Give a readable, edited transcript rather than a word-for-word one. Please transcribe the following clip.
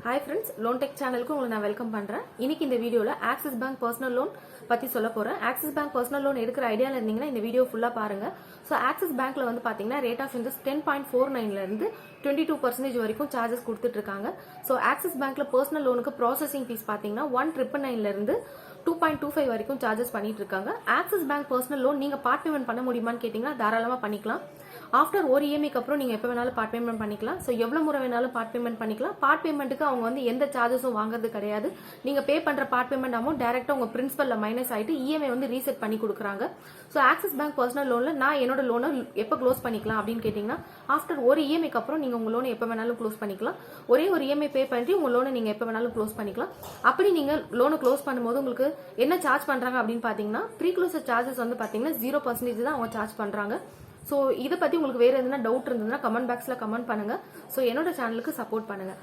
Hi friends, loan tech சேனலுக்கு உங்களை நான் வெல்கம் பண்ணுறேன். இன்னைக்கு இந்த வீடியோவில் ஆக்சிஸ் பேங்க் பர்சனல் லோன் பற்றி சொல்ல போகிறேன். ஆக்சிஸ் பேங்க் பர்சனல் லோன் எடுக்கிற ஐடியாவில் இருந்தீங்கன்னா இந்த வீடியோ ஃபுல்லாக பாருங்கள். ஸோ ஆக்சிஸ் பேங்க்கில் வந்து பார்த்தீங்கன்னா ரேட் ஆஃப் இன்ட்ரெஸ்ட் 10.49லேருந்து 22% வரைக்கும் சார்ஜஸ் கொடுத்துட்ருக்காங்க. ஸோ ஆக்சிஸ் பேங்க்கில் பர்சனல் லோனுக்கு ப்ராசஸிங் ஃபீஸ் பார்த்தீங்கன்னா 1,999லேருந்து 2.25 வரைக்கும் சார்ஜஸ் பண்ணிட்டு இருக்காங்க. ஆக்சிஸ் பேங்க் பர்சனல் லோன் நீங்க பார்ட் பேமெண்ட் பண்ண முடியுமான்னு கேட்டீங்கன்னா தாராளமா பண்ணிக்கலாம். ஆஃப்டர் ஒரு இஎம்ஐக்கு அப்புறம் நீங்க எப்ப வேணாலும் பார்ட் பேமெண்ட் பண்ணிக்கலாம். ஸோ எவ்வளவு முறை வேணாலும் பார்ட் பேமெண்ட் பண்ணிக்கலாம். பார்ட் பேமெண்ட்டுக்கு அவங்க வந்து எந்த சார்ஜஸும் வாங்குறது கிடையாது. நீங்க பே பண்ற பார்ட் பேமெண்ட் அமௌண்ட் டைரக்டா உங்க பிரின்சிபல்ல மைனஸ் ஆயிட்டு இஎம்ஐ வந்து ரீசெட் பண்ணி கொடுக்குறாங்க. ஸோ ஆக்சிஸ் பேங்க் பர்சனல் லோன்ல நான் என்னோட லோனை எப்ப க்ளோஸ் பண்ணிக்கலாம் அப்படின்னு கேட்டீங்கன்னா ஆஃப்டர் ஒரு இஎம்ஐக்கு அப்புறம் நீங்க உங்க லோனை எப்ப வேணாலும் க்ளோஸ் பண்ணிக்கலாம். ஒரே ஒரு இஎம்ஐ பே பண்ணி உங்க லோனை நீங்க எப்ப வேணாலும் க்ளோஸ் பண்ணிக்கலாம். அப்படி நீங்க லோனை க்ளோஸ் பண்ணும்போது உங்களுக்கு என்ன சார்ஜ் பண்றாங்க அப்படின்னு பாத்தீங்கன்னா ப்ரீ க்ளோசர் சார்ஜஸ் வந்து பாத்தீங்கன்னா 0% தான் அவங்க சார்ஜ் பண்றாங்க. ஸோ இதை பத்தி உங்களுக்கு வேற எதுனா டவுட் இருந்ததுன்னா கமெண்ட் பாக்ஸ்ல கமெண்ட் பண்ணுங்க. ஸோ என்னோட சேனலுக்கு சப்போர்ட் பண்ணுங்க.